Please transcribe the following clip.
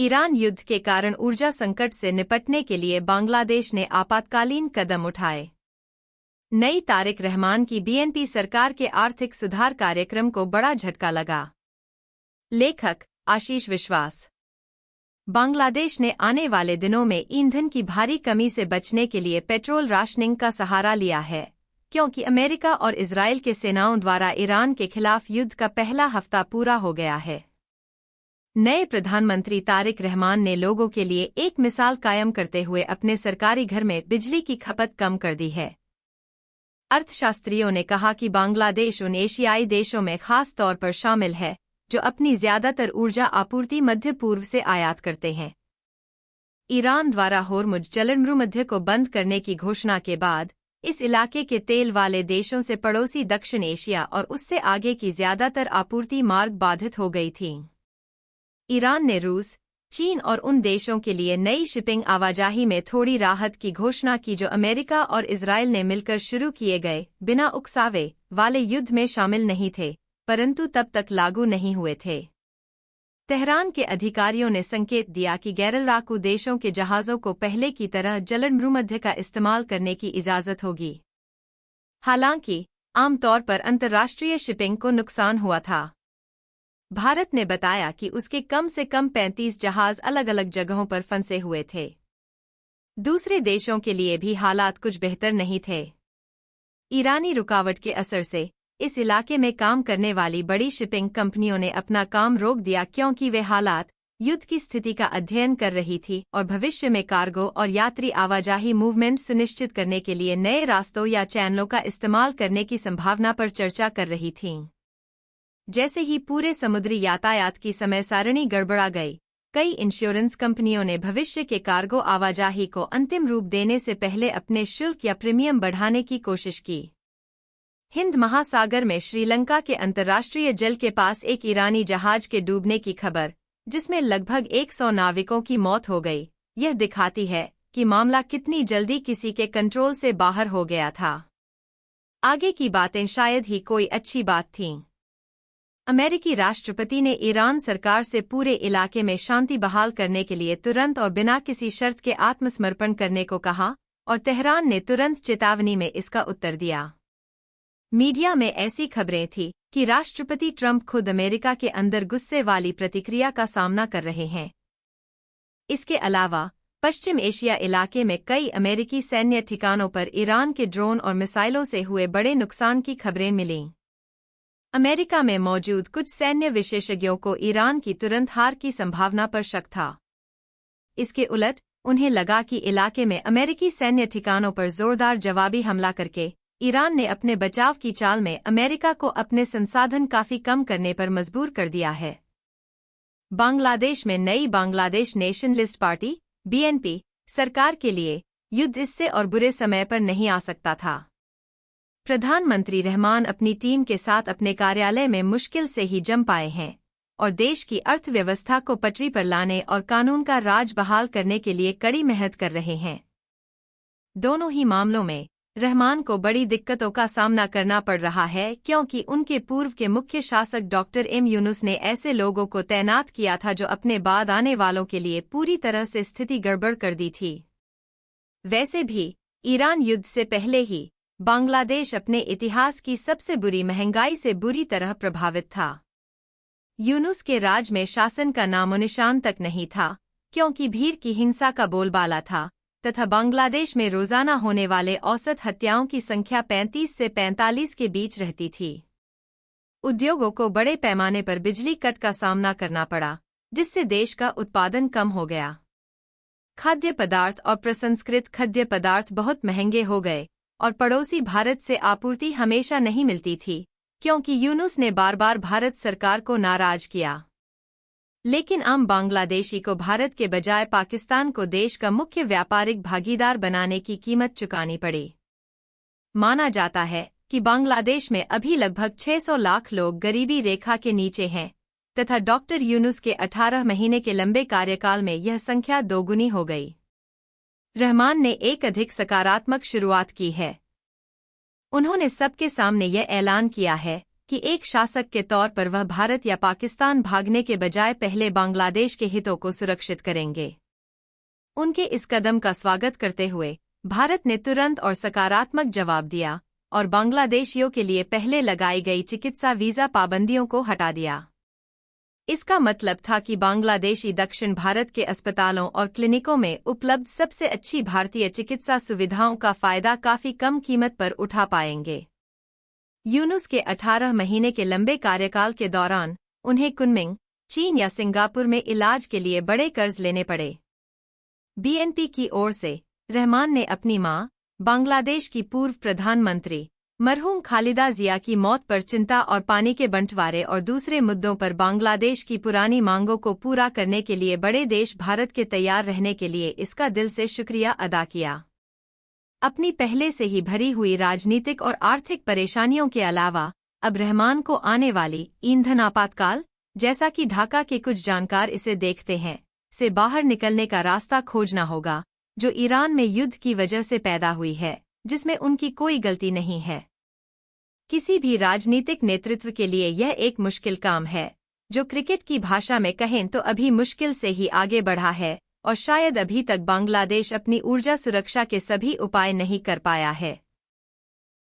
Iran युद्ध के कारण ऊर्जा संकट से निपटने के लिए बांग्लादेश ने आपातकालीन कदम उठाए। नई तारिक रहमान की बीएनपी सरकार के आर्थिक सुधार कार्यक्रम को बड़ा झटका लगा। लेखक आशीष विश्वास। बांग्लादेश ने आने वाले दिनों में ईंधन की भारी कमी से बचने के लिए पेट्रोल राशनिंग का सहारा लिया है, क्योंकि अमेरिका और इजरायल के सेनाओं द्वारा ईरान के खिलाफ युद्ध का पहला हफ्ता पूरा हो गया है। नए प्रधानमंत्री तारिक रहमान ने लोगों के लिए एक मिसाल कायम करते हुए अपने सरकारी घर में बिजली की खपत कम कर दी है। अर्थशास्त्रियों ने कहा कि बांग्लादेश उन एशियाई देशों में खास तौर पर शामिल है जो अपनी ज्यादातर ऊर्जा आपूर्ति मध्य पूर्व से आयात करते हैं। ईरान द्वारा होर्मुज जलमरूमध्य को बंद करने की घोषणा के बाद इस इलाके के तेल वाले देशों से पड़ोसी दक्षिण एशिया और उससे आगे की ज्यादातर आपूर्ति मार्ग बाधित हो गई थी। ईरान ने रूस, चीन और उन देशों के लिए नई शिपिंग आवाजाही में थोड़ी राहत की घोषणा की जो अमेरिका और इजरायल ने मिलकर शुरू किए गए बिना उकसावे वाले युद्ध में शामिल नहीं थे, परंतु तब तक लागू नहीं हुए थे। तेहरान के अधिकारियों ने संकेत दिया कि गैर-लड़ाकू देशों के जहाज़ों को पहले की तरह जलमरूमध्य का इस्तेमाल करने की इजाज़त होगी। हालांकि आमतौर पर अंतर्राष्ट्रीय शिपिंग को नुकसान हुआ था। भारत ने बताया कि उसके कम से कम 35 जहाज अलग अलग जगहों पर फंसे हुए थे। दूसरे देशों के लिए भी हालात कुछ बेहतर नहीं थे। ईरानी रुकावट के असर से इस इलाके में काम करने वाली बड़ी शिपिंग कंपनियों ने अपना काम रोक दिया, क्योंकि वे हालात युद्ध की स्थिति का अध्ययन कर रही थी और भविष्य में कार्गो और यात्री आवाजाही मूवमेंट सुनिश्चित करने के लिए नए रास्तों या चैनलों का इस्तेमाल करने की संभावना पर चर्चा कर रही थीं। जैसे ही पूरे समुद्री यातायात की समय सारणी गड़बड़ा गई, कई इंश्योरेंस कंपनियों ने भविष्य के कार्गो आवाजाही को अंतिम रूप देने से पहले अपने शुल्क या प्रीमियम बढ़ाने की कोशिश की। हिंद महासागर में श्रीलंका के अंतर्राष्ट्रीय जल के पास एक ईरानी जहाज के डूबने की खबर, जिसमें लगभग 100 नाविकों की मौत हो गई, यह दिखाती है कि मामला कितनी जल्दी किसी के कंट्रोल से बाहर हो गया था। आगे की बातें शायद ही कोई अच्छी बात थीं। अमेरिकी राष्ट्रपति ने ईरान सरकार से पूरे इलाके में शांति बहाल करने के लिए तुरंत और बिना किसी शर्त के आत्मसमर्पण करने को कहा, और तेहरान ने तुरंत चेतावनी में इसका उत्तर दिया। मीडिया में ऐसी खबरें थीं कि राष्ट्रपति ट्रंप खुद अमेरिका के अंदर गुस्से वाली प्रतिक्रिया का सामना कर रहे हैं। इसके अलावा पश्चिम एशिया इलाके में कई अमेरिकी सैन्य ठिकानों पर ईरान के ड्रोन और मिसाइलों से हुए बड़े नुकसान की खबरें मिलीं। अमेरिका में मौजूद कुछ सैन्य विशेषज्ञों को ईरान की तुरंत हार की संभावना पर शक था। इसके उलट उन्हें लगा कि इलाके में अमेरिकी सैन्य ठिकानों पर जोरदार जवाबी हमला करके ईरान ने अपने बचाव की चाल में अमेरिका को अपने संसाधन काफी कम करने पर मजबूर कर दिया है। बांग्लादेश में नई बांग्लादेश नेशनलिस्ट पार्टी बीएनपी सरकार के लिए युद्ध इससे और बुरे समय पर नहीं आ सकता था। प्रधानमंत्री रहमान अपनी टीम के साथ अपने कार्यालय में मुश्किल से ही जम पाए हैं और देश की अर्थव्यवस्था को पटरी पर लाने और कानून का राज बहाल करने के लिए कड़ी मेहनत कर रहे हैं। दोनों ही मामलों में रहमान को बड़ी दिक्कतों का सामना करना पड़ रहा है, क्योंकि उनके पूर्व के मुख्य शासक डॉक्टर एम यूनुस ने ऐसे लोगों को तैनात किया था जो अपने बाद आने वालों के लिए पूरी तरह से स्थिति गड़बड़ कर दी थी। वैसे भी ईरान युद्ध से पहले ही बांग्लादेश अपने इतिहास की सबसे बुरी महंगाई से बुरी तरह प्रभावित था। यूनुस के राज में शासन का नामोनिशान तक नहीं था, क्योंकि भीड़ की हिंसा का बोलबाला था तथा बांग्लादेश में रोजाना होने वाले औसत हत्याओं की संख्या 35 से 45 के बीच रहती थी। उद्योगों को बड़े पैमाने पर बिजली कट का सामना करना पड़ा, जिससे देश का उत्पादन कम हो गया। खाद्य पदार्थ और प्रसंस्कृत खाद्य पदार्थ बहुत महंगे हो गए और पड़ोसी भारत से आपूर्ति हमेशा नहीं मिलती थी, क्योंकि यूनुस ने बार बार भारत सरकार को नाराज किया। लेकिन आम बांग्लादेशी को भारत के बजाय पाकिस्तान को देश का मुख्य व्यापारिक भागीदार बनाने की कीमत चुकानी पड़ी। माना जाता है कि बांग्लादेश में अभी लगभग 600 लाख लोग गरीबी रेखा के नीचे हैं तथा डॉक्टर यूनुस के 18 महीने के लंबे कार्यकाल में यह संख्या दोगुनी हो गई। रहमान ने एक अधिक सकारात्मक शुरुआत की है। उन्होंने सबके सामने यह ऐलान किया है कि एक शासक के तौर पर वह भारत या पाकिस्तान भागने के बजाय पहले बांग्लादेश के हितों को सुरक्षित करेंगे। उनके इस कदम का स्वागत करते हुए भारत ने तुरंत और सकारात्मक जवाब दिया और बांग्लादेशियों के लिए पहले लगाई गई चिकित्सा वीजा पाबंदियों को हटा दिया। इसका मतलब था कि बांग्लादेशी दक्षिण भारत के अस्पतालों और क्लिनिकों में उपलब्ध सबसे अच्छी भारतीय चिकित्सा सुविधाओं का फायदा काफी कम कीमत पर उठा पाएंगे। यूनुस के 18 महीने के लंबे कार्यकाल के दौरान उन्हें कुनमिंग, चीन या सिंगापुर में इलाज के लिए बड़े कर्ज लेने पड़े। बीएनपी की ओर से रहमान ने अपनी मां, बांग्लादेश की पूर्व प्रधानमंत्री मरहूम खालिदा जिया की मौत पर चिंता और पानी के बंटवारे और दूसरे मुद्दों पर बांग्लादेश की पुरानी मांगों को पूरा करने के लिए बड़े देश भारत के तैयार रहने के लिए इसका दिल से शुक्रिया अदा किया। अपनी पहले से ही भरी हुई राजनीतिक और आर्थिक परेशानियों के अलावा अब रहमान को आने वाली ईंधन आपातकाल, जैसा कि ढाका के कुछ जानकार इसे देखते हैं, से बाहर निकलने का रास्ता खोजना होगा, जो ईरान में युद्ध की वजह से पैदा हुई है, जिसमें उनकी कोई गलती नहीं है। किसी भी राजनीतिक नेतृत्व के लिए यह एक मुश्किल काम है, जो क्रिकेट की भाषा में कहें तो अभी मुश्किल से ही आगे बढ़ा है और शायद अभी तक बांग्लादेश अपनी ऊर्जा सुरक्षा के सभी उपाय नहीं कर पाया है।